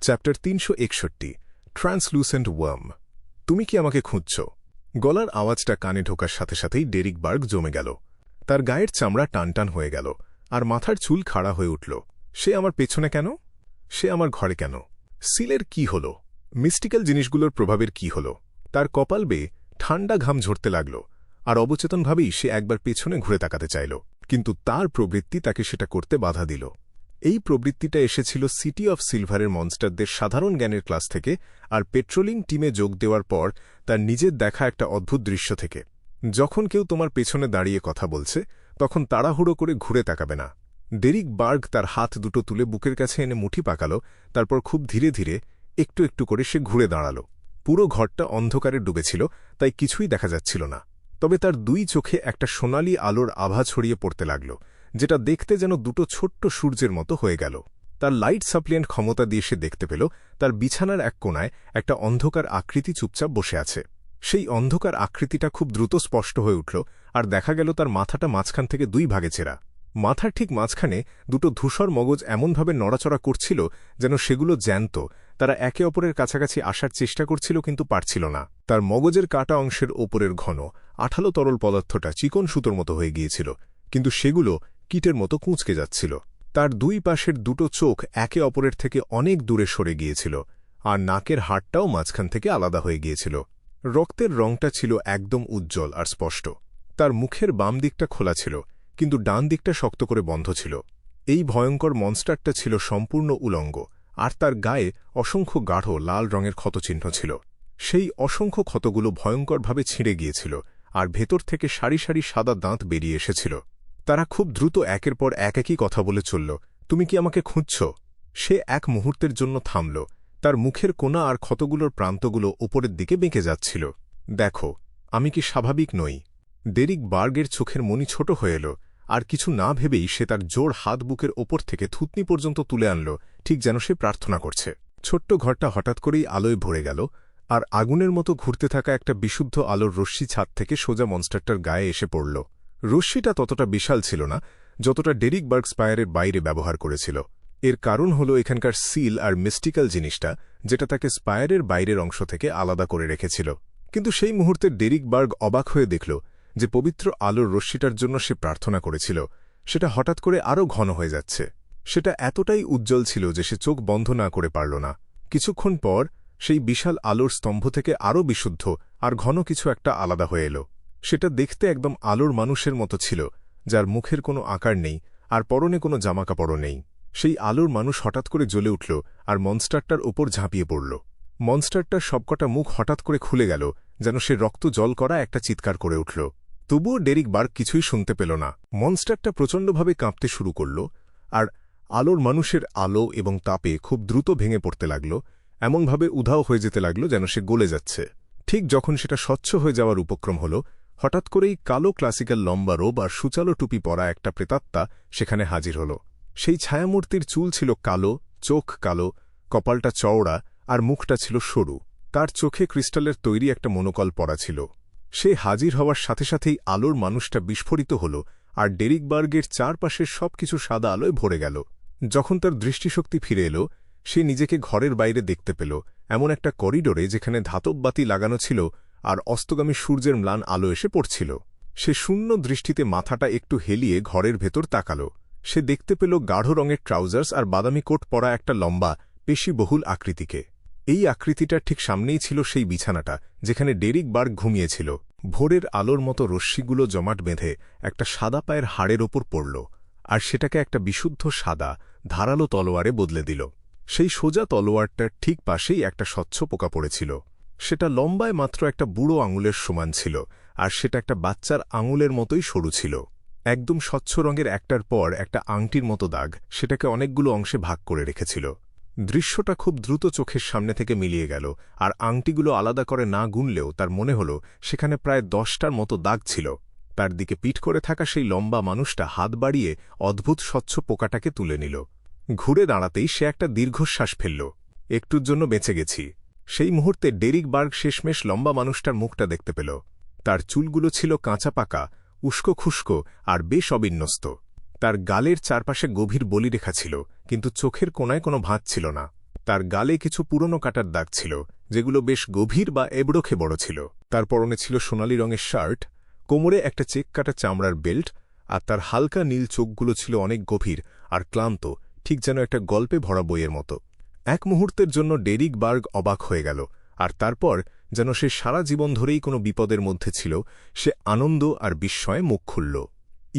Chapter 361 translucent worm. তুমি কি আমাকে খুঁজছ? গলার আওয়াজটা কানে ঢোকার সাথে সাথেই ডেরিক বার্গ জমে গেল। তার গায়ের চামড়া টানটান হয়ে গেল, আর মাথার চুল খাড়া হয়ে উঠল। সে আমার পেছনে কেন? সে আমার ঘরে কেন? সিলের কি হল? মিস্টিক্যাল জিনিসগুলোর প্রভাবের কি হল? তার কপাল বেয়ে ঠান্ডা ঘাম ঝরতে লাগল, আর অবচেতনভাবেই সে একবার পেছনে ঘুরে তাকাতে চাইল, কিন্তু তার প্রবৃত্তি তাকে সেটা করতে বাধা দিল। এই প্রবৃত্তিটা এসেছিল সিটি অফ সিলভারের মনস্টারদের সাধারণ জ্ঞানের ক্লাস থেকে, আর পেট্রোলিং টিমে যোগ দেওয়ার পর তার নিজের দেখা একটা অদ্ভুত দৃশ্য থেকে। যখন কেউ তোমার পেছনে দাঁড়িয়ে কথা বলছে, তখন তাড়াহুড়ো করে ঘুরে তাকাবে না। ডেরিক বার্গ তার হাত দুটো তুলে বুকের কাছে এনে মুঠি পাকাল, তারপর খুব ধীরে ধীরে একটু একটু করে সে ঘুরে দাঁড়াল। পুরো ঘরটা অন্ধকারে ডুবেছিল, তাই কিছুই দেখা যাচ্ছিল না। তবে তার দুই চোখে একটা সোনালি আলোর আভা ছড়িয়ে পড়তে লাগল, যেটা দেখতে যেন দুটো ছোট্ট সূর্যের মতো হয়ে গেল। তার লাইট সাপ্লিয়েন্ট ক্ষমতা দিয়ে সে দেখতে পেল তার বিছানার এক কোণায় একটা অন্ধকার আকৃতি চুপচাপ বসে আছে। সেই অন্ধকার আকৃতিটা খুব দ্রুত স্পষ্ট হয়ে উঠল, আর দেখা গেল তার মাথাটা মাঝখান থেকে দুই ভাগে ছেঁড়া। মাথার ঠিক মাঝখানে দুটো ধূসর মগজ এমনভাবে নড়াচড়া করছিল যেন সেগুলো জ্যান্ত। তারা একে অপরের কাছাকাছি আসার চেষ্টা করছিল, কিন্তু পারছিল না। তার মগজের কাটা অংশের ওপরের ঘন আঠালো তরল পদার্থটা চিকন সুতোর মতো হয়ে গিয়েছিল, কিন্তু সেগুলো কীটের মতো কুঁচকে যাচ্ছিল। তার দুই পাশের দুটো চোখ একে অপরের থেকে অনেক দূরে সরে গিয়েছিল, আর নাকের হাড়টাও মাঝখান থেকে আলাদা হয়ে গিয়েছিল। রক্তের রংটা ছিল একদম উজ্জ্বল আর স্পষ্ট। তার মুখের বাম দিকটা খোলা ছিল, কিন্তু ডান দিকটা শক্ত করে বন্ধ ছিল। এই ভয়ঙ্কর মনস্টারটা ছিল সম্পূর্ণ উলঙ্গ, আর তার গায়ে অসংখ্য গাঢ় লাল রঙের ক্ষতচিহ্ন ছিল। সেই অসংখ্য ক্ষতগুলো ভয়ঙ্করভাবে ছিঁড়ে গিয়েছিল, আর ভেতর থেকে সারি সারি সাদা দাঁত বেরিয়ে এসেছিল। তারা খুব দ্রুত একের পর একই কথা বলে চলল। তুমি কি আমাকে খুঁজছ? সে এক মুহূর্তের জন্য থামল। তার মুখের কোণা আর ক্ষতগুলোর প্রান্তগুলো ওপরের দিকে বেঁকে যাচ্ছিল। দেখো, আমি কি স্বাভাবিক নই? ডেরিক বার্গের চোখের মনি ছোট হয়ে এল, আর কিছু না ভেবেই সে তার জোর হাত বুকের ওপর থেকে থুতনি পর্যন্ত তুলে আনল, ঠিক যেন সে প্রার্থনা করছে। ছোট্ট ঘরটা হঠাৎ করেই আলোয় ভরে গেল, আর আগুনের মতো ঘুরতে থাকা একটা বিশুদ্ধ আলোর রশ্মি ছাদ থেকে সোজা মনস্টারটার গায়ে এসে পড়ল। রশ্মিটা ততটা বিশাল ছিল না যতটা ডেরিক বার্গ স্পায়ারের বাইরে ব্যবহার করেছিল। এর কারণ হল এখানকার সিল আর মিস্টিক্যাল জিনিসটা, যেটা তাকে স্পায়ারের বাইরের অংশ থেকে আলাদা করে রেখেছিল। কিন্তু সেই মুহূর্তে ডেরিক বার্গ অবাক হয়ে দেখল যে পবিত্র আলোর রশ্মিটার জন্য সে প্রার্থনা করেছিল, সেটা হঠাৎ করে আরও ঘন হয়ে যাচ্ছে। সেটা এতটাই উজ্জ্বল ছিল যে সে চোখ বন্ধ না করে পারল না। কিছুক্ষণ পর সেই বিশাল আলোর স্তম্ভ থেকে আরও বিশুদ্ধ আর ঘন কিছু একটা আলাদা হয়ে এল। সেটা দেখতে একদম আলোর মানুষের মতো ছিল, যার মুখের কোনো আকার নেই আর পরনে কোনো জামাকাপড়ও নেই। সেই আলোর মানুষ হঠাৎ করে জ্বলে উঠল আর মনস্টারটার ওপর ঝাঁপিয়ে পড়ল। মনস্টারটার সবকটা মুখ হঠাৎ করে খুলে গেল, যেন সে রক্ত জল করা একটা চিৎকার করে উঠল। তবুও ডেরিক বার্গ কিছুই শুনতে পেল না। মনস্টারটা প্রচণ্ডভাবে কাঁপতে শুরু করল, আর আলোর মানুষের আলো এবং তাপে খুব দ্রুত ভেঙে পড়তে লাগল, এমনভাবে উধাও হয়ে যেতে লাগল যেন সে গলে যাচ্ছে। ঠিক যখন সেটা স্বচ্ছ হয়ে যাওয়ার উপক্রম হল, হঠাৎ করেই কালো ক্লাসিক্যাল লম্বা রোব আর সুচালো টুপি পরা একটা প্রেতাত্মা সেখানে হাজির হল। সেই ছায়ামূর্তির চুল ছিল কালো, চোখ কালো, কপালটা চওড়া, আর মুখটা ছিল সরু। তার চোখে ক্রিস্টালের তৈরি একটা মনোকল পরা ছিল। সে হাজির হওয়ার সাথে সাথেই আলোর মানুষটা বিস্ফোরিত হল, আর ডেরিক বার্গের চারপাশের সবকিছু সাদা আলোয় ভরে গেল। যখন তার দৃষ্টিশক্তি ফিরে এল, সে নিজেকে ঘরের বাইরে দেখতে পেল, এমন একটা করিডোরে যেখানে ধাতব বাতি লাগানো ছিল আর অস্তগামী সূর্যের ম্লান আলো এসে পড়ছিল। সে শূন্য দৃষ্টিতে মাথাটা একটু হেলিয়ে ঘরের ভেতর তাকাল। সে দেখতে পেল গাঢ় রঙের ট্রাউজার্স আর বাদামি কোট পরা একটা লম্বা, পেশিবহুল আকৃতিকে। এই আকৃতিটার ঠিক সামনেই ছিল সেই বিছানাটা যেখানে ডেরিক বার্গ ঘুমিয়েছিল। ভোরের আলোর মতো রশ্মিগুলো জমাট বেঁধে একটা সাদা পায়ের হাড়ের ওপর পড়ল, আর সেটাকে একটা বিশুদ্ধ সাদা, ধারালো তলোয়ারে বদলে দিল। সেই সোজা তলোয়ারটার ঠিক পাশেই একটা স্বচ্ছ পোকা পড়েছিল। সেটা লম্বায় মাত্র একটা বুড়ো আঙুলের সমান ছিল, আর সেটা একটা বাচ্চার আঙুলের মতোই সরু ছিল। একদম স্বচ্ছ রঙের একটার পর একটা আংটির মতো দাগ সেটাকে অনেকগুলো অংশে ভাগ করে রেখেছিল। দৃশ্যটা খুব দ্রুত চোখের সামনে থেকে মিলিয়ে গেল, আর আংটিগুলো আলাদা করে না গুনলেও তার মনে হল সেখানে প্রায় 10টার মতো দাগ ছিল। তার দিকে পিঠ করে থাকা সেই লম্বা মানুষটা হাত বাড়িয়ে অদ্ভুত স্বচ্ছ পোকাটাকে তুলে নিল। ঘুরে দাঁড়াতেই সে একটা দীর্ঘশ্বাস ফেলল। একটুর জন্য বেঁচে গেছি। সেই মুহূর্তে ডেরিক বার্গ শেষমেশ লম্বা মানুষটার মুখটা দেখতে পেল। তার চুলগুলো ছিল কাঁচা পাকা, উস্কো খুস্কো আর বেশ অবিন্যস্ত। তার গালের চারপাশে গভীর বলিরেখা ছিল, কিন্তু চোখের কোণায় কোনো ভাঁজ ছিল না। তার গালে কিছু পুরনো কাটার দাগ ছিল, যেগুলো বেশ গভীর বা এবড়োখে বড় ছিল। তার পরনে ছিল সোনালি রঙের শার্ট, কোমরে একটা চেক কাটা চামড়ার বেল্ট, আর তার হালকা নীল চোখগুলো ছিল অনেক গভীর আর ক্লান্ত, ঠিক যেন একটা গল্পে ভরা বইয়ের মতো। এক মুহূর্তের জন্য ডেরিক বার্গ অবাক হয়ে গেল, আর তারপর যেন সে সারা জীবন ধরেই কোনো বিপদের মধ্যে ছিল, সে আনন্দ আর বিস্ময়ে মুখ খুলল।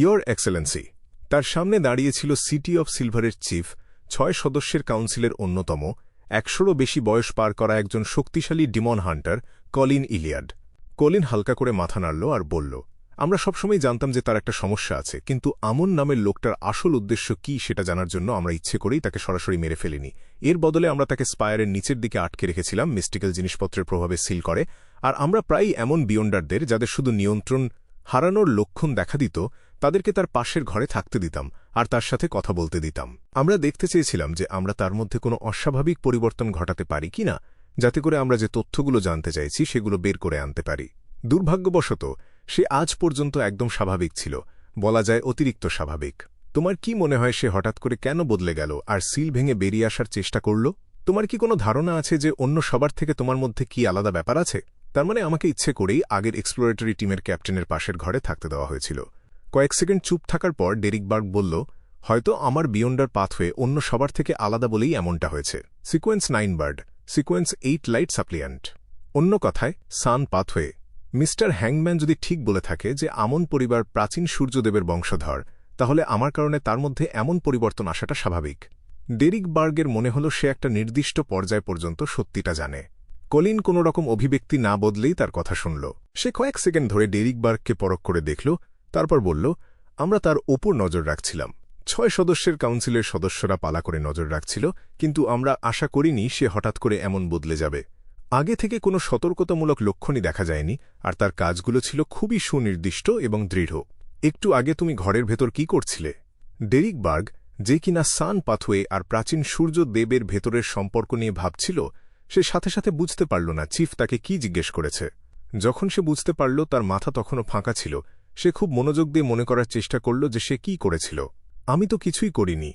Your Excellency. তার সামনে দাঁড়িয়েছিল সিটি অফ সিলভারের চিফ, 6 সদস্যের কাউন্সিলের অন্যতম, 100রও বেশি বয়স পার করা একজন শক্তিশালী Demon Hunter, Colin Iliad. Colin হালকা করে মাথা নাড়ল আর বলল, আমরা সবসময় জানতাম যে তার একটা সমস্যা আছে, কিন্তু আমন নামের লোকটার আসল উদ্দেশ্য কি সেটা জানার জন্য আমরা ইচ্ছে করেই তাকে সরাসরি মেরে ফেলিনি। এর বদলে আমরা তাকে স্পায়ারের নিচের দিকে আটকে রেখেছিলাম, মিস্টিক্যাল জিনিসপত্রের প্রভাবে সিল করে। আর আমরা প্রায়ই এমন বিয়ন্ডারদের, যাদের শুধু নিয়ন্ত্রণ হারানোর লক্ষণ দেখা দিত, তাদেরকে তার পাশের ঘরে থাকতে দিতাম আর তার সাথে কথা বলতে দিতাম। আমরা দেখতে চেয়েছিলাম যে আমরা তার মধ্যে কোনো অস্বাভাবিক পরিবর্তন ঘটাতে পারি কিনা, যাতে করে আমরা যে তথ্যগুলো জানতে চাইছি সেগুলো বের করে আনতে পারি। দুর্ভাগ্যবশত সে আজ পর্যন্ত একদম স্বাভাবিক ছিল, বলা যায় অতিরিক্ত স্বাভাবিক। তোমার কি মনে হয় সে হঠাৎ করে কেন বদলে গেল আর সিল ভেঙে বেরিয়ে আসার চেষ্টা করল? তোমার কি কোনো ধারণা আছে যে অন্য সবার থেকে তোমার মধ্যে কি আলাদা ব্যাপার আছে? তার মানে আমাকে ইচ্ছে করেই আগের এক্সপ্লোরেটরি টিমের ক্যাপ্টেনের পাশের ঘরে থাকতে দেওয়া হয়েছিল। কয়েক সেকেন্ড চুপ থাকার পর ডেরিক বার্গ বলল, হয়তো আমার বিয়ন্ডার পাথওয়ে অন্য সবার থেকে আলাদা বলেই এমনটা হয়েছে। Sequence 9 bird, sequence 8 light suppliant. অন্য কথায় সান পাথওয়ে। মিস্টার হ্যাংম্যান যদি ঠিক বলে থাকে যে আমন পরিবার প্রাচীন সূর্যদেবের বংশধর, তাহলে আমার কারণে তার মধ্যে এমন পরিবর্তন আসাটা স্বাভাবিক। ডেরিক বার্গের মনে হল সে একটা নির্দিষ্ট পর্যায় পর্যন্ত সত্যিটা জানে। কলিন কোনো রকম অভিব্যক্তি না বদলেই তার কথা শুনল। সে কয়েক সেকেন্ড ধরে ডেরিক বার্গকে পরখ করে দেখল, তারপর বলল, আমরা তার ওপর নজর রাখছিলাম। 6 সদস্যের কাউন্সিলের সদস্যরা পালা করে নজর রাখছিল, কিন্তু আমরা আশা করিনি সে হঠাৎ করে এমন বদলে যাবে। আগে থেকে কোনো সতর্কতামূলক লক্ষণই দেখা যায়নি, আর তার কাজগুলো ছিল খুবই সুনির্দিষ্ট এবং দৃঢ়। একটু আগে তুমি ঘরের ভেতর কি করছিলে? ডেরিক বার্গ, যে কিনা সান পাথওয়ে আর প্রাচীন সূর্য দেবের ভেতরের সম্পর্ক নিয়ে ভাবছিল, সে সাথে সাথে বুঝতে পারল না চিফ তাকে কি জিজ্ঞেস করেছে। যখন সে বুঝতে পারল তার মাথা তখনও ফাঁকা ছিল, সে খুব মনোযোগ দিয়ে মনে করার চেষ্টা করল যে সে কি করেছিল। আমি তো কিছুই করিনি,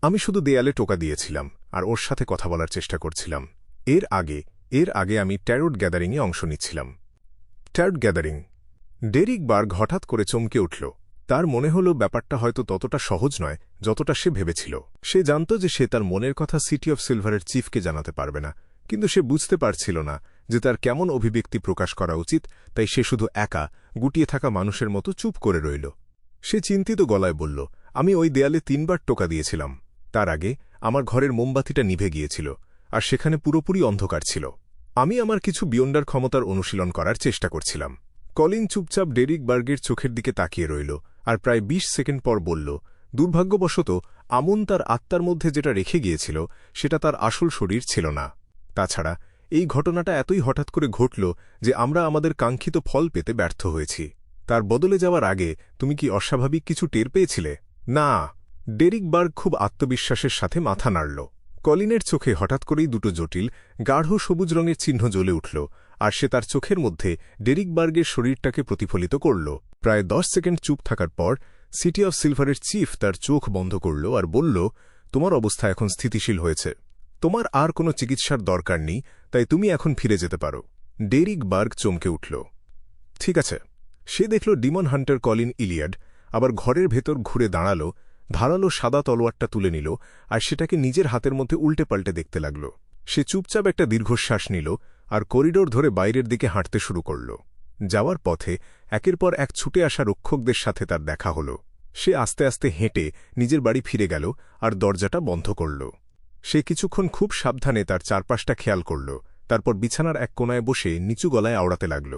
আমি শুধু দেয়ালে টোকা দিয়েছিলাম আর ওর সাথে কথা বলার চেষ্টা করছিলাম। এর আগে আমি ট্যারোট গ্যাদারিংয়ে অংশ নিচ্ছিলাম। Tarot gathering? ডেরিক বার্গ হঠাৎ করে চমকে উঠল। তার মনে হল ব্যাপারটা হয়তো ততটা সহজ নয় যতটা সে ভেবেছিল। সে জানত যে সে তার মনের কথা সিটি অফ সিলভারের চিফকে জানাতে পারবে না, কিন্তু সে বুঝতে পারছিল না যে তার কেমন অভিব্যক্তি প্রকাশ করা উচিত, তাই সে শুধু একা গুটিয়ে থাকা মানুষের মতো চুপ করে রইল। সে চিন্তিত গলায় বলল, আমি ওই দেয়ালে 3 বার টোকা দিয়েছিলাম। তার আগে আমার ঘরের মোমবাতিটা নিভে গিয়েছিল, আর সেখানে পুরোপুরি অন্ধকার ছিল। আমি আমার কিছু বিয়ন্ডার ক্ষমতার অনুশীলন করার চেষ্টা করছিলাম। কলিন চুপচাপ ডেরিক বার্গের চোখের দিকে তাকিয়ে রইল, আর প্রায় 20 সেকেন্ড পর বলল, দুর্ভাগ্যবশত আমন তার আত্মার মধ্যে যেটা রেখে গিয়েছিল সেটা তার আসল শরীর ছিল না। তাছাড়া এই ঘটনাটা এতই হঠাৎ করে ঘটল যে আমরা আমাদের কাঙ্ক্ষিত ফল পেতে ব্যর্থ হয়েছি। তার বদলে যাওয়ার আগে তুমি কি অস্বাভাবিক কিছু টের পেয়েছিলে? না। ডেরিক বার্গ খুব আত্মবিশ্বাসের সাথে মাথা নাড়ল। কলিনের চোখে হঠাৎ করেই দুটো জটিল গাঢ় সবুজ রঙের চিহ্ন জ্বলে উঠল, আর সে তার চোখের মধ্যে ডেরিক বার্গের শরীরটাকে প্রতিফলিত করল। প্রায় 10 সেকেন্ড চুপ থাকার পর সিটি অফ সিলভারের চিফ তার চোখ বন্ধ করল আর বলল, তোমার অবস্থা এখন স্থিতিশীল হয়েছে। তোমার আর কোনো চিকিৎসার দরকার নেই, তাই তুমি এখন ফিরে যেতে পারো। ডেরিক বার্গ চমকে উঠল। ঠিক আছে। সে দেখল ডিমন হান্টার কলিন ইলিয়াড আবার ঘরের ভেতর ঘুরে দাঁড়াল, ধারালো সাদা তলোয়ারটা তুলে নিল আর সেটাকে নিজের হাতের মধ্যে উল্টে পাল্টে দেখতে লাগল। সে চুপচাপ একটা দীর্ঘশ্বাস নিল আর করিডোর ধরে বাইরের দিকে হাঁটতে শুরু করল। যাওয়ার পথে একের পর এক ছুটে আসা রক্ষকদের সাথে তার দেখা হল। সে আস্তে আস্তে হেঁটে নিজের বাড়ি ফিরে গেল আর দরজাটা বন্ধ করল। সে কিছুক্ষণ খুব সাবধানে তার চারপাশটা খেয়াল করল, তারপর বিছানার এক কোনায় বসে নিচু গলায় আওড়াতে লাগল,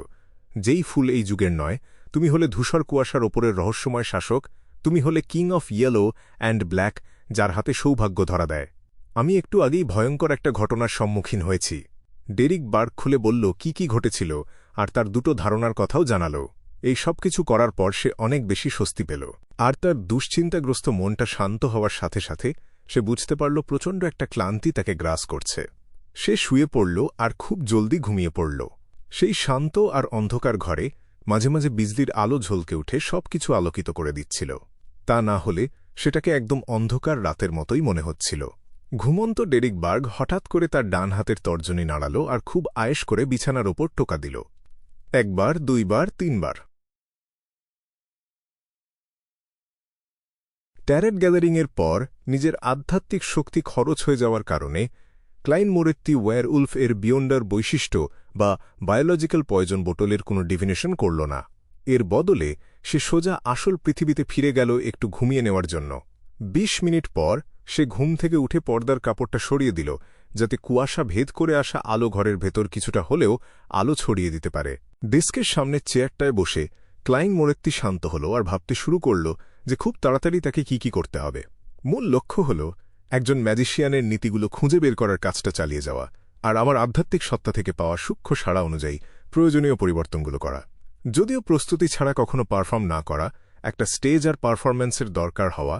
যেই ফুল এই যুগের নয়, তুমি হলে ধূসর কুয়াশার ওপরের রহস্যময় শাসক, তুমি হলে king of yellow and black, যার হাতে সৌভাগ্য ধরা দেয়। আমি একটু আগেই ভয়ঙ্কর একটা ঘটনার সম্মুখীন হয়েছি। ডেরিক বার্গ খুলে বলল কি কি ঘটেছিল, আর তার দুটো ধারণার কথাও জানাল। এই সব কিছু করার পর সে অনেক বেশি স্বস্তি পেল, আর তার দুশ্চিন্তাগ্রস্ত মনটা শান্ত হওয়ার সাথে সাথে সে বুঝতে পারল প্রচণ্ড একটা ক্লান্তি তাকে গ্রাস করছে। সে শুয়ে পড়ল আর খুব জলদি ঘুমিয়ে পড়ল। সেই শান্ত আর অন্ধকার ঘরে মাঝে মাঝে বিজলির আলো ঝলকে উঠে সবকিছু আলোকিত করে দিচ্ছিল। তা না হলে সেটাকে একদম অন্ধকার রাতের মতোই মনে হচ্ছিল। ঘুমন্ত ডেরিক বার্গ হঠাৎ করে তার ডান হাতের তর্জনী নাড়াল আর খুব আয়েশ করে বিছানার ওপর টোকা দিল। 1 বার, 2 বার, 3 বার। ট্যারেট গ্যাদারিংয়ের পর নিজের আধ্যাত্মিক শক্তি খরচ হয়ে যাওয়ার কারণে ক্লাইন মোরেত্তি ওয়্যারউলফ এর বিয়ন্ডার বৈশিষ্ট্য বা বায়োলজিক্যাল পয়জন বোটলের কোনো ডিফিনিশন করল না। এর বদলে সে সোজা আসল পৃথিবীতে ফিরে গেল একটু ঘুমিয়ে নেওয়ার জন্য। 20 মিনিট পর সে ঘুম থেকে উঠে পর্দার কাপড়টা সরিয়ে দিল, যাতে কুয়াশা ভেদ করে আসা আলো ঘরের ভেতর কিছুটা হলেও আলো ছড়িয়ে দিতে পারে। ডেস্কের সামনে চেয়ারটায় বসে ক্লাইন মোরেত্তি শান্ত হল আর ভাবতে শুরু করল যে খুব তাড়াতাড়ি তাকে কি করতে হবে। মূল লক্ষ্য হল একজন ম্যাজিশিয়ানের নীতিগুলো খুঁজে বের করার কাজটা চালিয়ে যাওয়া আর আমার আধ্যাত্মিক সত্তা থেকে পাওয়া সূক্ষ্ম সাড়া অনুযায়ী প্রয়োজনীয় পরিবর্তনগুলো করা। যদিও প্রস্তুতি ছাড়া কখনো পারফর্ম না করা, একটা স্টেজ আর পারফরম্যান্সের দরকার হওয়া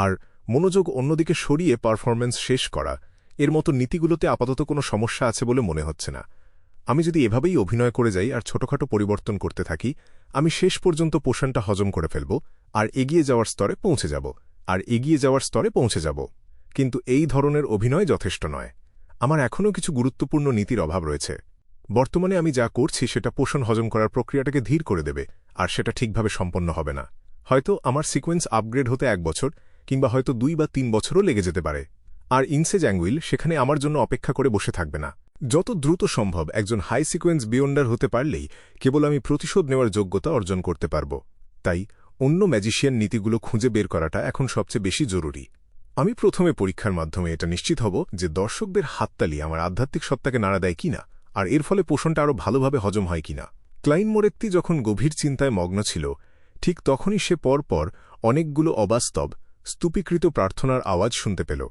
আর মনোযোগ অন্যদিকে সরিয়ে পারফরম্যান্স শেষ করা, এর মতো নীতিগুলোতে আপাতত কোনো সমস্যা আছে বলে মনে হচ্ছে না। আমি যদি এভাবেই অভিনয় করে যাই আর ছোটখাটো পরিবর্তন করতে থাকি, আমি শেষ পর্যন্ত পোষণটা হজম করে ফেলব আর এগিয়ে যাওয়ার স্তরে পৌঁছে যাব। কিন্তু এই ধরনের অভিনয় যথেষ্ট নয়। আমার এখনও কিছু গুরুত্বপূর্ণ নীতির অভাব রয়েছে। বর্তমানে আমি যা করছি সেটা পোষণ হজম করার প্রক্রিয়াটাকে ধীর করে দেবে, আর সেটা ঠিকভাবে সম্পন্ন হবে না। হয়তো আমার সিকোয়েন্স আপগ্রেড হতে 1 বছর কিংবা হয়তো 2 বা 3 বছরও লেগে যেতে পারে। আর ইনসে জ্যাঙ্গুইল সেখানে আমার জন্য অপেক্ষা করে বসে থাকবে না। যত দ্রুত সম্ভব একজন হাই সিকোয়েন্স বিয়ন্ডার হতে পারলেই কেবল আমি প্রতিশোধ নেওয়ার যোগ্যতা অর্জন করতে পারব। তাই অন্য ম্যাজিশিয়ান নীতিগুলো খুঁজে বের করাটা এখন সবচেয়ে বেশি জরুরি। আমি প্রথমে পরীক্ষার মাধ্যমে এটা নিশ্চিত হব যে দর্শকদের হাততালি আমার আধ্যাত্মিক সত্তাকে নাড়া দেয় কিনা, আর এর ফলে পোষণটা আরও ভালোভাবে হজম হয় কিনা। ক্লাইন মোরেত্তি যখন গভীর চিন্তায় মগ্ন ছিল, ঠিক তখনই সে পরপর অনেকগুলো অবাস্তব স্তূপীকৃত প্রার্থনার আওয়াজ শুনতে পেল।